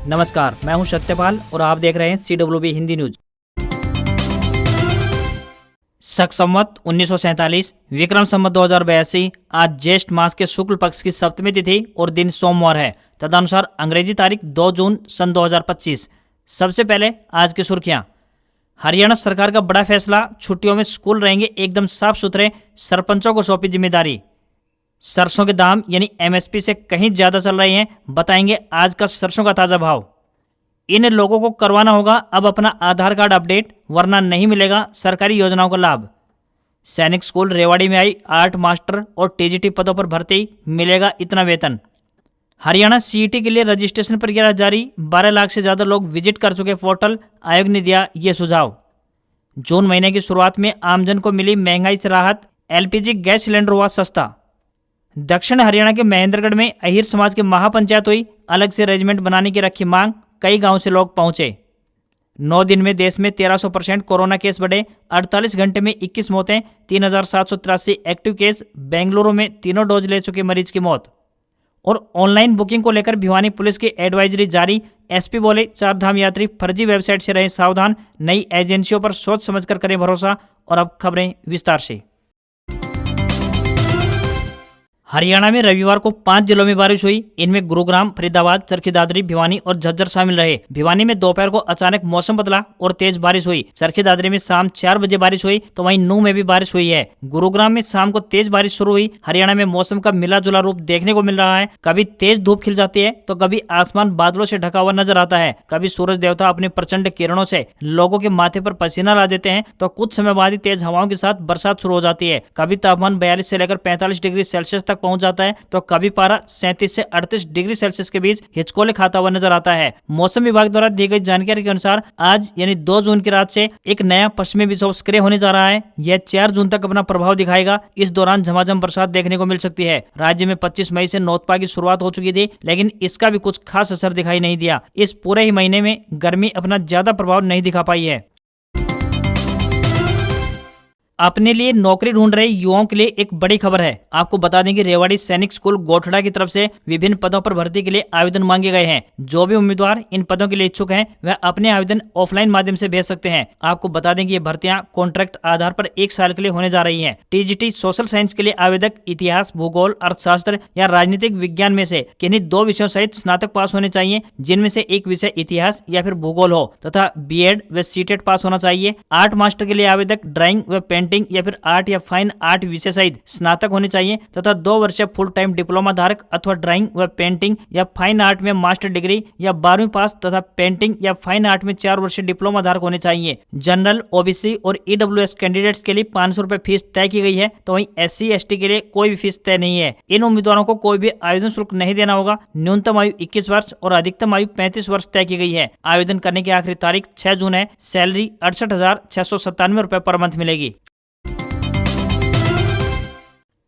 नमस्कार, मैं हूं सत्यपाल और आप देख रहे हैं CWB हिंदी न्यूज। शक संवत 1947 विक्रम संवत 2082 आज ज्येष्ठ मास के शुक्ल पक्ष की सप्तमी तिथि और दिन सोमवार है। तदनुसार अंग्रेजी तारीख 2 जून सन 2025। सबसे पहले आज की सुर्खियां। हरियाणा सरकार का बड़ा फैसला, छुट्टियों में स्कूल रहेंगे एकदम साफ सुथरे, सरपंचों को सौंपी जिम्मेदारी। सरसों के दाम यानी MSP से कहीं ज्यादा चल रहे हैं, बताएंगे आज का सरसों का ताजा भाव। इन लोगों को करवाना होगा अब अपना आधार कार्ड अपडेट, वरना नहीं मिलेगा सरकारी योजनाओं का लाभ। सैनिक स्कूल रेवाड़ी में आई आर्ट मास्टर और TGT पदों पर भर्ती, मिलेगा इतना वेतन। हरियाणा CET के लिए रजिस्ट्रेशन प्रक्रिया जारी, 12 लाख से ज्यादा लोग विजिट कर चुके पोर्टल, आयोग ने दिया ये सुझाव। जून महीने की शुरुआत में आमजन को मिली महंगाई से राहत, LPG गैस सिलेंडर हुआ सस्ता। दक्षिण हरियाणा के महेंद्रगढ़ में अहिर समाज की महापंचायत हुई, अलग से रेजिमेंट बनाने की रखी मांग, कई गांव से लोग पहुंचे। 9 दिन में देश में 1300% कोरोना केस बढ़े, 48 घंटे में 21 मौतें, 3783 एक्टिव केस। बेंगलुरु में तीनों डोज ले चुके मरीज की मौत। और ऑनलाइन बुकिंग को लेकर भिवानी पुलिस की एडवाइजरी जारी, SP बोले 4 धाम यात्री फर्जी वेबसाइट से रहें सावधान, नई एजेंसियों पर सोच समझकर करें भरोसा। और अब खबरें विस्तार से। हरियाणा में रविवार को 5 जिलों में बारिश हुई। इनमें गुरुग्राम, फरीदाबाद, चरखी दादरी, भिवानी और झज्जर शामिल रहे। भिवानी में दोपहर को अचानक मौसम बदला और तेज बारिश हुई। चरखी दादरी में शाम 4 बजे बारिश हुई, तो वहीं नूंह में भी बारिश हुई है। गुरुग्राम में शाम को तेज बारिश शुरू हुई। हरियाणा में मौसम का मिला जुला रूप देखने को मिल रहा है। कभी तेज धूप खिल जाती है तो कभी आसमान बादलों से ढका हुआ नजर आता है। कभी सूरज देवता अपनी प्रचंड किरणों से लोगों के माथे पर पसीना ला देते हैं, तो कुछ समय बाद ही तेज हवाओं के साथ बरसात शुरू हो जाती है। कभी तापमान 42 से लेकर 45 डिग्री सेल्सियस तक पहुंच जाता है, तो कभी पारा 37 से 38 डिग्री सेल्सियस के बीच हिचकोले खाता हुआ नजर आता है। मौसम विभाग द्वारा दी गई जानकारी के अनुसार आज यानी 2 जून की रात से एक नया पश्चिमी विक्षोभ सक्रिय होने जा रहा है। यह 4 जून तक अपना प्रभाव दिखाएगा। इस दौरान झमाझम बरसात देखने को मिल सकती है। राज्य में 25 मई से नौतपा की शुरुआत हो चुकी थी, लेकिन इसका भी कुछ खास असर दिखाई नहीं दिया। इस पूरे ही महीने में गर्मी अपना ज्यादा प्रभाव नहीं दिखा पाई है। अपने लिए नौकरी ढूंढ रहे युवाओं के लिए एक बड़ी खबर है। आपको बता दें कि रेवाड़ी सैनिक स्कूल गोठड़ा की तरफ से विभिन्न पदों पर भर्ती के लिए आवेदन मांगे गए हैं। जो भी उम्मीदवार इन पदों के लिए इच्छुक हैं, वह अपने आवेदन ऑफलाइन माध्यम से भेज सकते हैं। आपको बता दें कि ये भर्तियां कॉन्ट्रैक्ट आधार पर 1 साल के लिए होने जा रही है। TGT सोशल साइंस के लिए आवेदक इतिहास, भूगोल, अर्थशास्त्र या राजनीतिक विज्ञान में से किन्हीं 2 विषयों सहित स्नातक पास होने चाहिए, जिनमें से एक विषय इतिहास या फिर भूगोल हो, तथा BEd व CTET पास होना चाहिए। आर्ट मास्टर के लिए आवेदक ड्राइंग व पेंटिंग या फिर आर्ट या फाइन आर्ट विषय सहित स्नातक होने चाहिए, तथा 2 वर्षीय फुल टाइम डिप्लोमा धारक अथवा ड्राइंग व पेंटिंग या फाइन आर्ट में मास्टर डिग्री या 12वीं पास तथा पेंटिंग या फाइन आर्ट में 4 वर्षीय डिप्लोमा धारक होने चाहिए। जनरल, OBC और EWS कैंडिडेट्स के लिए 500 रुपए फीस तय की गई है, तो वहीं SC ST के लिए कोई भी फीस तय नहीं है। इन उम्मीदवारों को कोई भी आवेदन शुल्क नहीं देना होगा। न्यूनतम आयु 21 वर्ष और अधिकतम आयु 35 वर्ष तय की गई है। आवेदन करने की आखिरी तारीख 6 जून है। सैलरी 68,697 रुपए पर मंथ मिलेगी।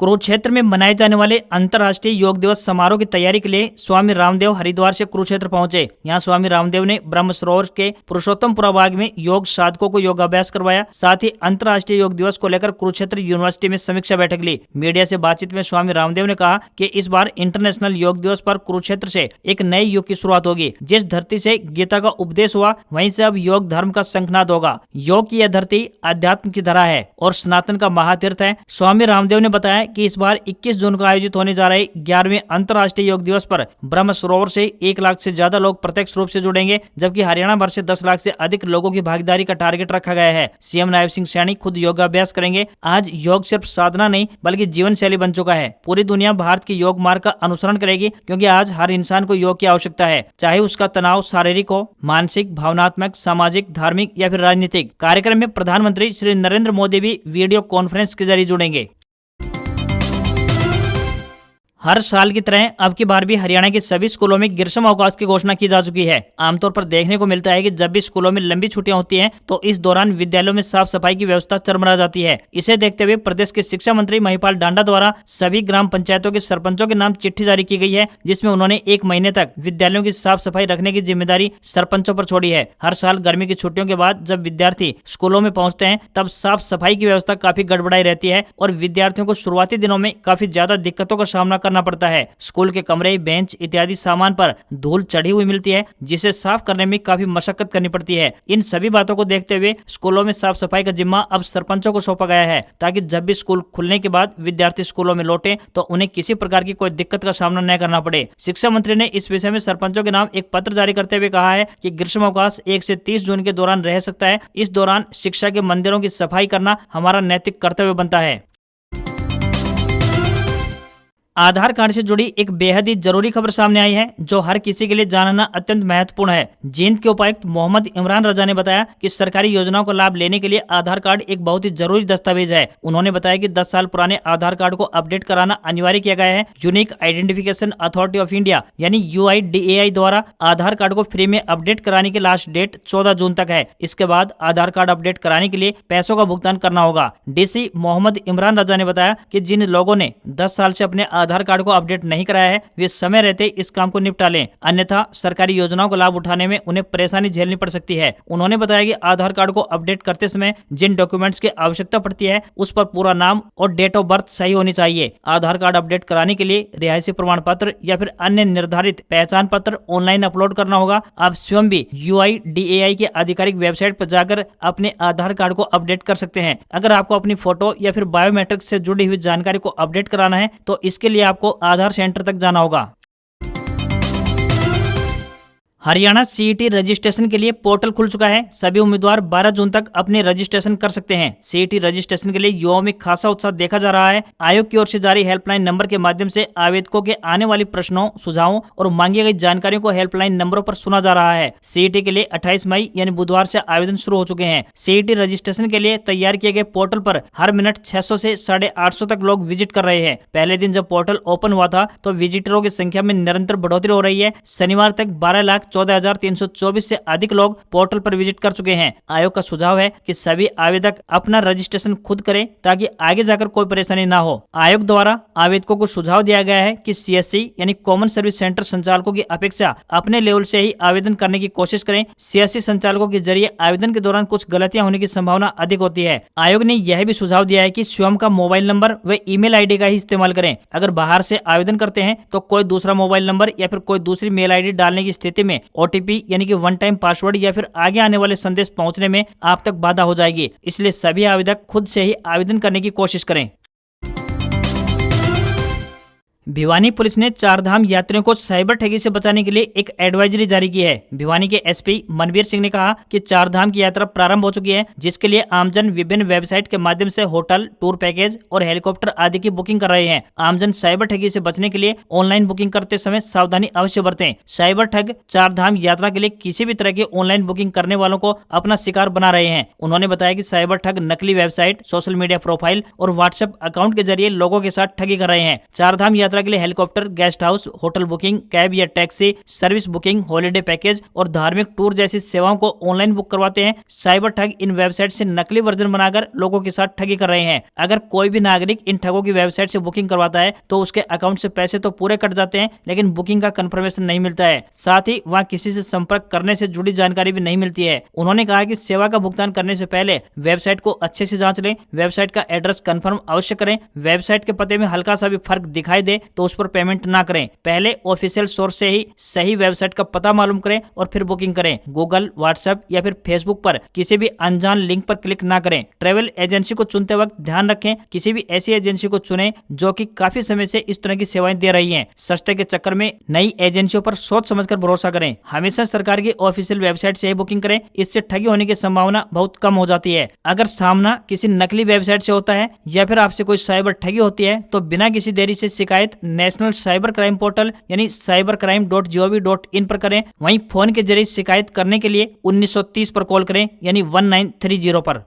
कुरुक्षेत्र में मनाए जाने वाले अंतर्राष्ट्रीय योग दिवस समारोह की तैयारी के लिए स्वामी रामदेव हरिद्वार से कुरुक्षेत्र पहुंचे। यहां स्वामी रामदेव ने ब्रह्म सरोवर के पुरुषोत्तमपुरा बाग में योग साधकों को योगाभ्यास करवाया। साथ ही अंतर्राष्ट्रीय योग दिवस को लेकर कुरुक्षेत्र यूनिवर्सिटी में समीक्षा बैठक ली। मीडिया से बातचीत में स्वामी रामदेव ने कहा कि इस बार इंटरनेशनल योग दिवस पर कुरुक्षेत्र से एक नए युग की शुरुआत होगी। जिस धरती से गीता का उपदेश हुआ, वहीं से अब योग धर्म का शंखनाद होगा। योग की यह धरती अध्यात्म की धरा है और सनातन का महातीर्थ है। स्वामी रामदेव ने बताया कि इस बार 21 जून को आयोजित होने जा रहे 11वें अंतर्राष्ट्रीय योग दिवस पर ब्रह्म सरोवर से 1 लाख से ज्यादा लोग प्रत्यक्ष रूप से जुड़ेंगे, जबकि हरियाणा भर से 10 लाख से अधिक लोगों की भागीदारी का टारगेट रखा गया है। CM नायब सिंह सैनी खुद योगाभ्यास करेंगे। आज योग सिर्फ साधना नहीं बल्कि जीवन शैली बन चुका है। पूरी दुनिया भारत के योग मार्ग का अनुसरण करेगी, क्योंकि आज हर इंसान को योग की आवश्यकता है, चाहे उसका तनाव शारीरिक हो, मानसिक, भावनात्मक, सामाजिक, धार्मिक या फिर राजनीतिक। कार्यक्रम में प्रधानमंत्री श्री नरेंद्र मोदी भी वीडियो कॉन्फ्रेंस के जरिए जुड़ेंगे। हर साल की तरह अब की बार भी हरियाणा के सभी स्कूलों में ग्रीष्म अवकाश की घोषणा की जा चुकी है। आमतौर पर देखने को मिलता है कि जब भी स्कूलों में लंबी छुट्टियां होती हैं, तो इस दौरान विद्यालयों में साफ सफाई की व्यवस्था चरमरा जाती है। इसे देखते हुए प्रदेश के शिक्षा मंत्री महिपाल डांडा द्वारा सभी ग्राम पंचायतों के सरपंचों के नाम चिट्ठी जारी की गई है, जिसमें उन्होंने 1 महीने तक विद्यालयों की साफ सफाई रखने की जिम्मेदारी सरपंचों पर छोड़ी है। हर साल गर्मी की छुट्टियों के बाद जब विद्यार्थी स्कूलों में पहुंचते हैं, तब साफ सफाई की व्यवस्था काफी गड़बड़ाई रहती है और विद्यार्थियों को शुरुआती दिनों में काफी ज्यादा दिक्कतों का सामना करना करना पड़ता है। स्कूल के कमरे, बेंच इत्यादि सामान पर धूल चढ़ी हुई मिलती है, जिसे साफ करने में काफी मशक्कत करनी पड़ती है। इन सभी बातों को देखते हुए स्कूलों में साफ सफाई का जिम्मा अब सरपंचों को सौंपा गया है, ताकि जब भी स्कूल खुलने के बाद विद्यार्थी स्कूलों में लौटे तो उन्हें किसी प्रकार की कोई दिक्कत का सामना न करना पड़े। शिक्षा मंत्री ने इस विषय में सरपंचों के नाम एक पत्र जारी करते हुए कहा है कि ग्रीष्मावकाश 1 से 30 जून के दौरान रह सकता है। इस दौरान शिक्षा के मंदिरों की सफाई करना हमारा नैतिक कर्तव्य बनता है। आधार कार्ड से जुड़ी एक बेहद ही जरूरी खबर सामने आई है, जो हर किसी के लिए जानना अत्यंत महत्वपूर्ण है। जींद के उपायुक्त मोहम्मद इमरान रजा ने बताया कि सरकारी योजनाओं का लाभ लेने के लिए आधार कार्ड एक बहुत ही जरूरी दस्तावेज है। उन्होंने बताया कि 10 साल पुराने आधार कार्ड को अपडेट कराना अनिवार्य किया गया है। Unique identification authority of India यानी UIDAI द्वारा आधार कार्ड को फ्री में अपडेट कराने की लास्ट डेट 14 जून तक है। इसके बाद आधार कार्ड अपडेट कराने के लिए पैसों का भुगतान करना होगा। DC मोहम्मद इमरान रजा ने बताया कि जिन लोगों ने 10 साल से अपने आधार कार्ड को अपडेट नहीं कराया है, वे समय रहते इस काम को निपटा लें, अन्यथा सरकारी योजनाओं का लाभ उठाने में उन्हें परेशानी झेलनी पड़ सकती है। उन्होंने बताया कि आधार कार्ड को अपडेट करते समय जिन डॉक्यूमेंट्स की आवश्यकता पड़ती है, उस पर पूरा नाम और डेट ऑफ बर्थ सही होनी चाहिए। आधार कार्ड अपडेट कराने के लिए रिहायशी प्रमाण पत्र या फिर अन्य निर्धारित पहचान पत्र ऑनलाइन अपलोड करना होगा। आप स्वयं भी UIDAI की आधिकारिक वेबसाइट पर जाकर अपने आधार कार्ड को अपडेट कर सकते हैं। अगर आपको अपनी फोटो या फिर बायोमेट्रिक से जुड़ी हुई जानकारी को अपडेट कराना है, तो इसके लिए आपको आधार सेंटर तक जाना होगा। हरियाणा CET रजिस्ट्रेशन के लिए पोर्टल खुल चुका है। सभी उम्मीदवार 12 जून तक अपने रजिस्ट्रेशन कर सकते हैं। CET रजिस्ट्रेशन के लिए युवाओं में खासा उत्साह देखा जा रहा है। आयोग की ओर से जारी हेल्पलाइन नंबर के माध्यम से आवेदकों के आने वाली प्रश्नों, सुझावों और मांगी गई जानकारियों को हेल्पलाइन नंबरों पर सुना जा रहा है। CET के लिए 28 मई यानी बुधवार से आवेदन शुरू हो चुके हैं। CET रजिस्ट्रेशन के लिए तैयार किए गए पोर्टल पर हर मिनट 600 से 850 तक लोग विजिट कर रहे हैं। पहले दिन जब पोर्टल ओपन हुआ था तो विजिटरों की संख्या में निरंतर बढ़ोतरी हो रही है। शनिवार तक 12,14,324 से अधिक लोग पोर्टल पर विजिट कर चुके हैं। आयोग का सुझाव है कि सभी आवेदक अपना रजिस्ट्रेशन खुद करें, ताकि आगे जाकर कोई परेशानी ना हो। आयोग द्वारा आवेदकों को सुझाव दिया गया है कि CSC यानी कॉमन सर्विस सेंटर संचालकों की अपेक्षा अपने लेवल से ही आवेदन करने की कोशिश करें। CSC संचालकों के जरिए आवेदन के दौरान कुछ गलतियां होने की संभावना अधिक होती है। आयोग ने यह भी सुझाव दिया है कि स्वयं का मोबाइल नंबर व ईमेल ID का ही इस्तेमाल करें। अगर बाहर से आवेदन करते हैं तो कोई दूसरा मोबाइल नंबर या फिर कोई दूसरी मेल ID डालने की स्थिति में OTP यानी कि वन टाइम पासवर्ड या फिर आगे आने वाले संदेश पहुंचने में आप तक बाधा हो जाएगी। इसलिए सभी आवेदक खुद से ही आवेदन करने की कोशिश करें। भिवानी पुलिस ने चारधाम यात्रियों को साइबर ठगी से बचाने के लिए एक एडवाइजरी जारी की है। भिवानी के SP मनवीर सिंह ने कहा कि चारधाम की यात्रा प्रारंभ हो चुकी है, जिसके लिए आमजन विभिन्न वेबसाइट के माध्यम से होटल, टूर पैकेज और हेलीकॉप्टर आदि की बुकिंग कर रहे हैं। आमजन साइबर ठगी से बचने के लिए ऑनलाइन बुकिंग करते समय सावधानी अवश्य बरतें। साइबर ठग चारधाम यात्रा के लिए किसी भी तरह की ऑनलाइन बुकिंग करने वालों को अपना शिकार बना रहे हैं। उन्होंने बताया कि साइबर ठग नकली वेबसाइट, सोशल मीडिया प्रोफाइल और व्हाट्सएप अकाउंट के जरिए लोगों के साथ ठगी कर रहे हैं। चारधाम यात्रा के लिए helicopter, guest house, hotel booking, cab या taxi, service booking, holiday package और धार्मिक टूर जैसी सेवाओं को ऑनलाइन बुक करवाते हैं। साइबर ठग इन वेबसाइट से नकली वर्जन बनाकर लोगों के साथ ठगी कर रहे हैं। अगर कोई भी नागरिक इन ठगों की वेबसाइट से बुकिंग करवाता है तो उसके अकाउंट से पैसे तो पूरे कट जाते हैं, लेकिन बुकिंग का कंफर्मेशन नहीं मिलता है। साथ ही वहाँ किसी से संपर्क करने से जुड़ी जानकारी भी नहीं मिलती है। उन्होंने कहा कि सेवा का भुगतान करने से पहले वेबसाइट को अच्छे से जांच लें, वेबसाइट का एड्रेस कंफर्म अवश्य करें। वेबसाइट के पते में हल्का सा भी फर्क दिखाई दे तो उस पर पेमेंट ना करें। पहले ऑफिशियल सोर्स से ही सही वेबसाइट का पता मालूम करें और फिर बुकिंग करें। गूगल, व्हाट्सएप या फिर फेसबुक पर किसी भी अनजान लिंक पर क्लिक ना करें। ट्रैवल एजेंसी को चुनते वक्त ध्यान रखें, किसी भी ऐसी एजेंसी को चुनें जो कि काफी समय से इस तरह की सेवाएं दे रही हैं। सस्ते के चक्कर में नई एजेंसियों पर सोच समझकर भरोसा करें। हमेशा सरकार की ऑफिशियल वेबसाइट से ही बुकिंग करें, इससे ठगी होने की संभावना बहुत कम हो जाती है। अगर सामना किसी नकली वेबसाइट से होता है या फिर आपसे कोई साइबर ठगी होती है तो बिना किसी देरी से शिकायत नेशनल साइबर क्राइम पोर्टल यानी cybercrime.gov.in पर करें। वहीं फोन के जरिए शिकायत करने के लिए 1930 पर कॉल करें यानी 1930 पर।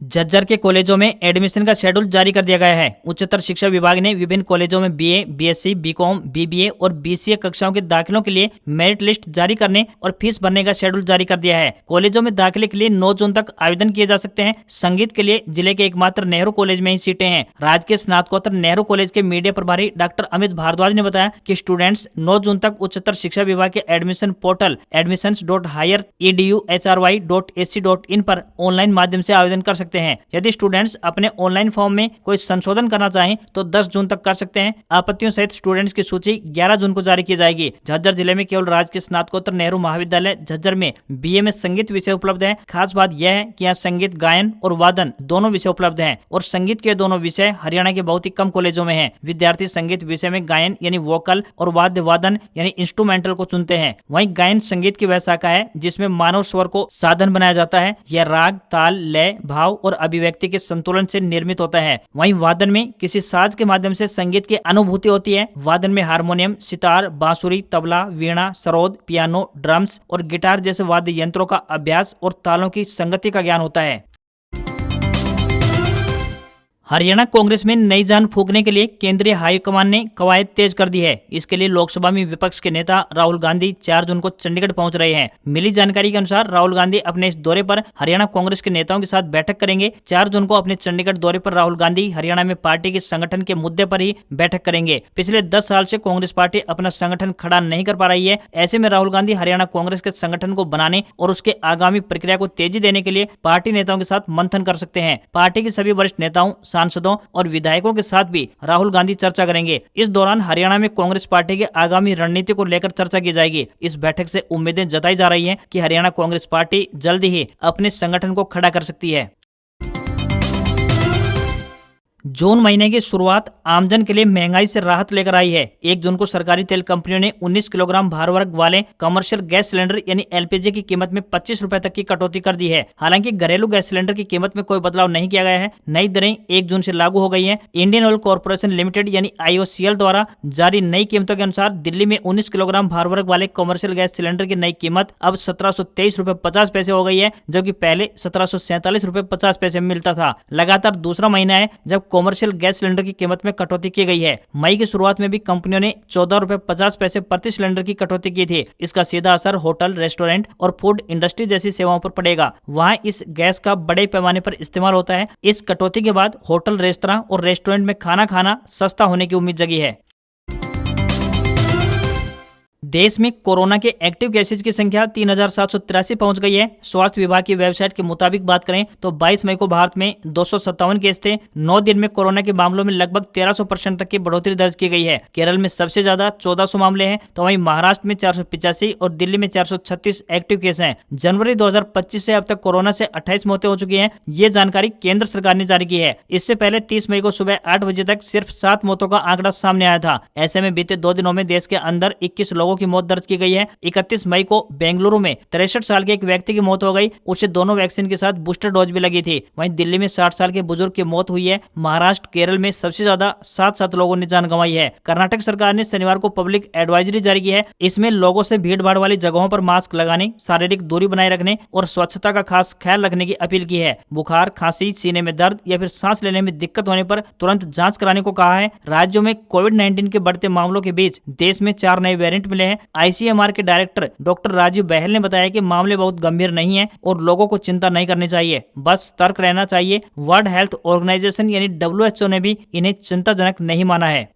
झज्जर के कॉलेजों में एडमिशन का शेड्यूल जारी कर दिया गया है। उच्चतर शिक्षा विभाग ने विभिन्न कॉलेजों में BA, BSc, BCom, BBA और BCA कक्षाओं के दाखिलों के लिए मेरिट लिस्ट जारी करने और फीस भरने का शेड्यूल जारी कर दिया है। कॉलेजों में दाखिले के लिए 9 जून तक आवेदन किए जा सकते हैं। संगीत के लिए जिले के एकमात्र नेहरू कॉलेज में ही सीटें हैं। राजकीय स्नातकोत्तर नेहरू कॉलेज के मीडिया प्रभारी डॉक्टर अमित भारद्वाज ने बताया कि स्टूडेंट्स 9 जून तक उच्चतर शिक्षा विभाग के एडमिशन पोर्टल admissions.highereduhry.ac.in पर ऑनलाइन माध्यम से आवेदन कर सकते सकते हैं। यदि स्टूडेंट्स अपने ऑनलाइन फॉर्म में कोई संशोधन करना चाहें तो 10 जून तक कर सकते हैं। आपत्तियों सहित स्टूडेंट्स की सूची 11 जून को जारी की जाएगी। झज्जर जिले में केवल राजकीय स्नातकोत्तर नेहरू महाविद्यालय झज्जर में बीए में संगीत विषय उपलब्ध है। खास बात यह है कि यहाँ संगीत गायन और वादन दोनों विषय उपलब्ध हैं और संगीत के दोनों विषय हरियाणा के बहुत ही कम कॉलेजों में हैं। विद्यार्थी संगीत विषय में गायन यानी वोकल और वाद्य वादन यानी इंस्ट्रूमेंटल को चुनते हैं। वहीं गायन संगीत की वह शाखा है जिसमें मानव स्वर को साधन बनाया जाता है। यह राग, ताल, लय, भाव और अभिव्यक्ति के संतुलन से निर्मित होता है। वहीं वादन में किसी साज के माध्यम से संगीत की अनुभूति होती है। वादन में हारमोनियम, सितार, बांसुरी, तबला, वीणा, सरोद, पियानो, ड्रम्स और गिटार जैसे वाद्य यंत्रों का अभ्यास और तालों की संगति का ज्ञान होता है। हरियाणा कांग्रेस में नई जान फूंकने के लिए केंद्रीय हाईकमान ने कवायद तेज कर दी है। इसके लिए लोकसभा में विपक्ष के नेता राहुल गांधी 4 जून को चंडीगढ़ पहुंच रहे हैं। मिली जानकारी के अनुसार राहुल गांधी अपने इस दौरे पर हरियाणा कांग्रेस के नेताओं के साथ बैठक करेंगे। 4 जून को अपने चंडीगढ़ दौरे पर राहुल गांधी हरियाणा में पार्टी के संगठन के मुद्दे पर ही बैठक करेंगे। पिछले 10 साल से कांग्रेस पार्टी अपना संगठन खड़ा नहीं कर पा रही है। ऐसे में राहुल गांधी हरियाणा कांग्रेस के संगठन को बनाने और उसके आगामी प्रक्रिया को तेजी देने के लिए पार्टी नेताओं के साथ मंथन कर सकते हैं। पार्टी के सभी वरिष्ठ नेताओं, सांसदों और विधायकों के साथ भी राहुल गांधी चर्चा करेंगे। इस दौरान हरियाणा में कांग्रेस पार्टी की आगामी रणनीति को लेकर चर्चा की जाएगी। इस बैठक से उम्मीदें जताई जा रही हैं कि हरियाणा कांग्रेस पार्टी जल्द ही अपने संगठन को खड़ा कर सकती है। जून महीने की शुरुआत आमजन के लिए महंगाई से राहत लेकर आई है। 1 जून को सरकारी तेल कंपनियों ने 19 किलोग्राम भार वर्ग वाले कमर्शियल गैस सिलेंडर यानी एलपीजी की कीमत में 25 रुपए तक की कटौती कर दी है। हालांकि घरेलू गैस सिलेंडर की कीमत में कोई बदलाव नहीं किया गया है। नई दरें 1 जून से लागू हो गई है। इंडियन ऑयल कॉर्पोरेशन लिमिटेड यानी IOCL द्वारा जारी नई कीमतों के अनुसार दिल्ली में 19 किलोग्राम भार वर्ग वाले कमर्शियल गैस सिलेंडर की नई कीमत अब 1723 रुपए 50 पैसे हो गई है, जबकि पहले 1747 रुपए 50 पैसे में मिलता था। लगातार दूसरा महीना है जब कॉमर्शियल गैस सिलेंडर की कीमत में कटौती की गई है। मई की शुरुआत में भी कंपनियों ने 14 रुपए 50 पैसे प्रति सिलेंडर की कटौती की थी। इसका सीधा असर होटल, रेस्टोरेंट और फूड इंडस्ट्री जैसी सेवाओं पर पड़ेगा। वहां इस गैस का बड़े पैमाने पर इस्तेमाल होता है। इस कटौती के बाद होटल, रेस्तरां और रेस्टोरेंट में खाना खाना सस्ता होने की उम्मीद जगी है। देश में कोरोना के एक्टिव केसेज की संख्या 3783 पहुंच गई है। स्वास्थ्य विभाग की वेबसाइट के मुताबिक बात करें तो 22 मई को भारत में 257 केस थे। 9 दिन में कोरोना के मामलों में लगभग 1300% तक की बढ़ोतरी दर्ज की गई है। केरल में सबसे ज्यादा 1400 मामले हैं, तो वहीं महाराष्ट्र में 485 और दिल्ली में 436 एक्टिव केस हैं। जनवरी 2025 से अब तक कोरोना से 28 मौतें हो चुकी हैं। ये जानकारी केंद्र सरकार ने जारी की है। इससे पहले 30 मई को सुबह 8 बजे तक सिर्फ 7 मौतों का आंकड़ा सामने आया था। ऐसे में बीते 2 दिनों में देश के अंदर 21 लोगों की मौत दर्ज की गई है। 31 मई को बेंगलुरु में 63 साल के एक व्यक्ति की मौत हो गई। उसे दोनों वैक्सीन के साथ बूस्टर डोज भी लगी थी। वहीं दिल्ली में 60 साल के बुजुर्ग की मौत हुई है। महाराष्ट्र, केरल में सबसे ज्यादा 7 लोगों ने जान गंवाई है। कर्नाटक सरकार ने शनिवार को पब्लिक एडवाइजरी जारी की है। इसमें लोगों से भीड़ भाड़ वाली जगहों पर मास्क लगाने, शारीरिक दूरी बनाए रखने और स्वच्छता का खास ख्याल रखने की अपील की है। बुखार, खांसी, सीने में दर्द या फिर सांस लेने में दिक्कत होने पर तुरंत जांच कराने को कहा है। राज्यों में कोविड-19 के बढ़ते मामलों के बीच देश में 4 नए वेरिएंट मिले हैं। ICMR के डायरेक्टर डॉक्टर राजीव बहल ने बताया कि मामले बहुत गंभीर नहीं हैं और लोगों को चिंता नहीं करनी चाहिए, बस सतर्क रहना चाहिए। वर्ल्ड हेल्थ ऑर्गेनाइजेशन यानी WHO ने भी इन्हें चिंताजनक नहीं माना है।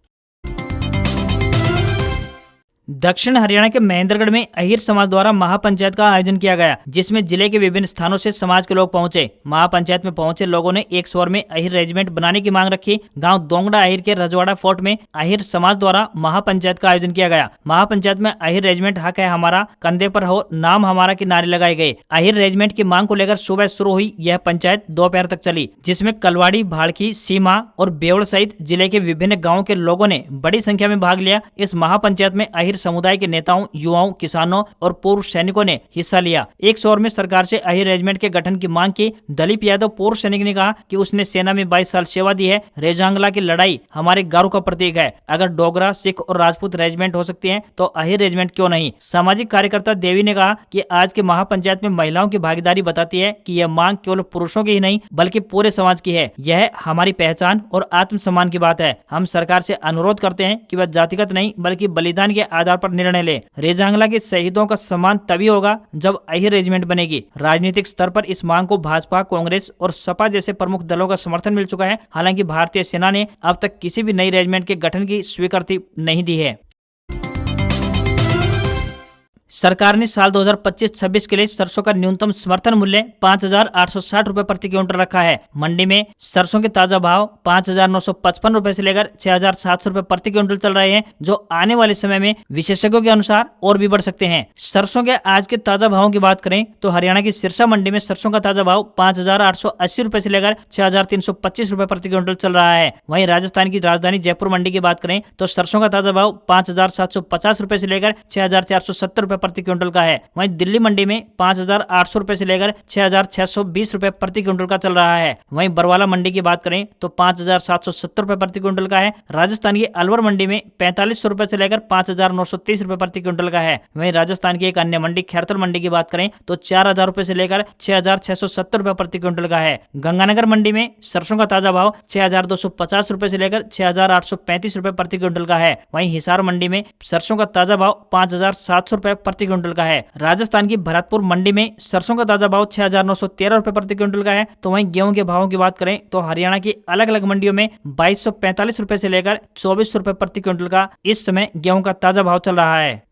दक्षिण हरियाणा के महेंद्रगढ़ में अहिर समाज द्वारा महापंचायत का आयोजन किया गया, जिसमें जिले के विभिन्न स्थानों से समाज के लोग पहुंचे। महापंचायत में पहुंचे लोगों ने एक स्वर में अहिर रेजिमेंट बनाने की मांग रखी। गांव दोंगड़ा अहिर के रजवाड़ा फोर्ट में अहिर समाज द्वारा महापंचायत का आयोजन किया गया। महापंचायत में अहिर रेजिमेंट हक है हमारा, कंधे पर हो नाम हमारा के नारे लगाए गए। अहिर रेजिमेंट की मांग को लेकर सुबह शुरू हुई यह पंचायत दोपहर तक चली, जिसमें कलवाड़ी, भाड़की, सीमा और बेवड़ सहित जिले के विभिन्न गाँव के लोगों ने बड़ी संख्या में भाग लिया। इस महापंचायत में अहिर समुदाय के नेताओं, युवाओं, किसानों और पूर्व सैनिकों ने हिस्सा लिया। एक स्वर में सरकार से अहिर रेजिमेंट के गठन की मांग की। दलीप यादव, पूर्व सैनिक, ने कहा कि उसने सेना में 22 साल सेवा दी है। रेजांगला की लड़ाई हमारे गर्व का प्रतीक है। अगर डोगरा, सिख और राजपूत रेजिमेंट हो सकती हैं, तो अहिर रेजिमेंट क्यों नहीं। सामाजिक कार्यकर्ता देवी ने कहा कि आज के महापंचायत में महिलाओं की भागीदारी बताती है कि यह मांग केवल पुरुषों की ही नहीं बल्कि पूरे समाज की है। यह हमारी पहचान और आत्मसम्मान की बात है। हम सरकार से अनुरोध करते हैं कि वह जातिगत नहीं बल्कि बलिदान के आधार पर निर्णय ले। रेजांगला के शहीदों का सम्मान तभी होगा जब अहिर रेजिमेंट बनेगी। राजनीतिक स्तर पर इस मांग को भाजपा, कांग्रेस और सपा जैसे प्रमुख दलों का समर्थन मिल चुका है। हालांकि भारतीय सेना ने अब तक किसी भी नई रेजिमेंट के गठन की स्वीकृति नहीं दी है। सरकार ने साल 2025-26 के लिए सरसों का न्यूनतम समर्थन मूल्य 5,860 रुपए प्रति क्विंटल रखा है। मंडी में सरसों के ताजा भाव 5,955 रुपए से लेकर 6,700 रुपए प्रति क्विंटल चल रहे हैं, जो आने वाले समय में विशेषज्ञों के अनुसार और भी बढ़ सकते हैं। सरसों के आज के ताजा भावों की बात करें तो हरियाणा की सिरसा मंडी में सरसों का ताजा भाव 5,880 रुपए से लेकर 6,325 रुपए प्रति क्विंटल चल रहा है। वहीं राजस्थान की राजधानी जयपुर मंडी की बात करें तो सरसों का ताजा भाव 5,750 रुपए से लेकर 6,470 रुपए प्रति क्विंटल का है। वहीं दिल्ली मंडी में 5,800 रुपए से लेकर 6,620 रुपए प्रति क्विंटल का चल रहा है। वहीं बरवाला मंडी की बात करें तो 5,770 रुपए प्रति क्विंटल का है। राजस्थान की अलवर मंडी में 4,500 रुपए से लेकर 5,930 रुपए प्रति क्विंटल का है। वहीं राजस्थान की एक अन्य मंडी खैरतल मंडी की बात करें तो 4,000 रुपए से लेकर 6,670 रुपए प्रति क्विंटल का है। गंगानगर मंडी में सरसों का ताजा भाव 6,250 रुपए से लेकर 6,835 रुपए प्रति क्विंटल का है। वहीं हिसार मंडी में सरसों का ताजा भाव 5,700 रुपए प्रति क्विंटल का है। राजस्थान की भरतपुर मंडी में सरसों का ताजा भाव 6,913 रुपए प्रति क्विंटल का है। तो वहीं गेहूं के भावों की बात करें तो हरियाणा की अलग अलग मंडियों में 2,245 रुपए से लेकर 24 रुपए प्रति क्विंटल का इस समय गेहूं का ताजा भाव चल रहा है।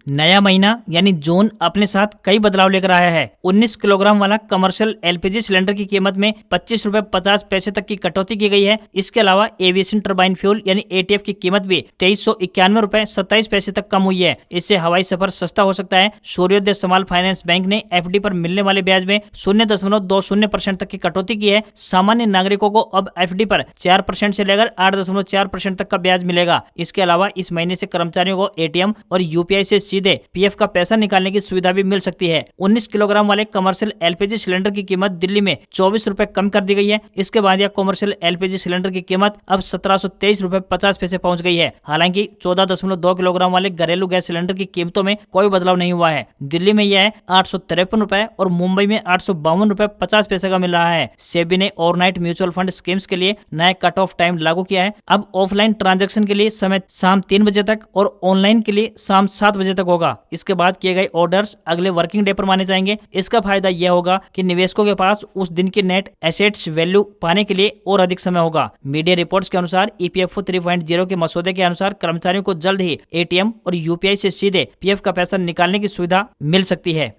नया महीना यानी जून अपने साथ कई बदलाव लेकर आया है। 19 किलोग्राम वाला कमर्शियल एलपीजी सिलेंडर की कीमत में 25 रुपए 50 पैसे तक की कटौती की गई है। इसके अलावा एविएशन टरबाइन फ्यूल यानी एटीएफ की कीमत भी 2391 रुपए 27 पैसे तक कम हुई है। इससे हवाई सफर सस्ता हो सकता है। सूर्योदय समाल फाइनेंस बैंक ने एफडी पर मिलने वाले ब्याज में 0.20% तक की कटौती की है। सामान्य नागरिकों को अब एफडी पर 4% से लेकर 8.4% तक का ब्याज मिलेगा। इसके अलावा इस महीने से कर्मचारियों को एटीएम और यूपीआई से सीधे पीएफ का पैसा निकालने की सुविधा भी मिल सकती है। 19 किलोग्राम वाले कमर्शियल एलपीजी सिलेंडर की कीमत दिल्ली में 24 रुपए कम कर दी गई है। इसके बाद यह कमर्शियल एलपीजी सिलेंडर की कीमत अब 1723 रुपए 50 पैसे पहुंच गई है। हालांकि 14.2 किलोग्राम वाले घरेलू गैस सिलेंडर की कीमतों में कोई बदलाव नहीं हुआ है। दिल्ली में यह 853 रुपए और मुंबई में 852 रुपए 50 पैसे का मिल रहा है। सेबी ने ओवरनाइट म्यूचुअल फंड स्कीम्स के लिए नया कट ऑफ टाइम लागू किया है। अब ऑफलाइन ट्रांजैक्शन के लिए समय शाम 3 बजे तक और ऑनलाइन के लिए शाम 7 बजे तक होगा। इसके बाद किए गए ऑर्डर्स अगले वर्किंग डे पर माने जाएंगे। इसका फायदा यह होगा कि निवेशकों के पास उस दिन की नेट एसेट्स वैल्यू पाने के लिए और अधिक समय होगा। मीडिया रिपोर्ट्स के अनुसार ईपीएफओ 3.0 के मसौदे के अनुसार कर्मचारियों को जल्द ही एटीएम और यूपीआई से सीधे पीएफ का पैसा निकालने की सुविधा मिल सकती है।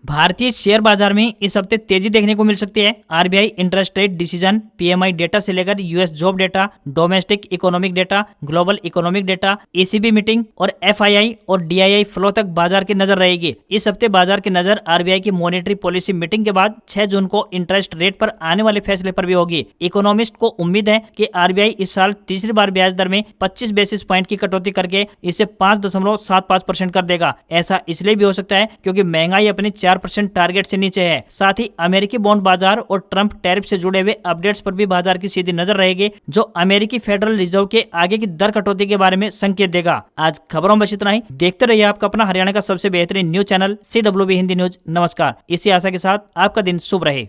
भारतीय शेयर बाजार में इस हफ्ते तेजी देखने को मिल सकती है। RBI interest rate decision, PMI data से लेकर US job data, domestic economic data, global economic data, ECB meeting और एफआईआई और डीआईआई फ्लो तक बाजार की नजर रहेगी। इस हफ्ते बाजार की नजर आरबीआई की मॉनेटरी पॉलिसी मीटिंग के बाद 6 जून को इंटरेस्ट रेट पर आने वाले फैसले पर भी होगी। इकोनॉमिस्ट को उम्मीद है कि आरबीआई इस साल तीसरी बार ब्याज दर में 25 बेसिस पॉइंट की कटौती करके इसे 5.75% कर देगा। ऐसा इसलिए भी हो सकता है क्योंकि महंगाई अपने 4% टारगेट से नीचे है। साथ ही अमेरिकी बॉन्ड बाजार और ट्रंप टैरिफ से जुड़े हुए अपडेट्स पर भी बाजार की सीधी नजर रहेगी, जो अमेरिकी फेडरल रिजर्व के आगे की दर कटौती के बारे में संकेत देगा। आज खबरों में बस इतना ही। देखते रहिए आपका अपना हरियाणा का सबसे बेहतरीन news channel CWB Hindi news. नमस्कार। इसी आशा के साथ आपका दिन शुभ रहे।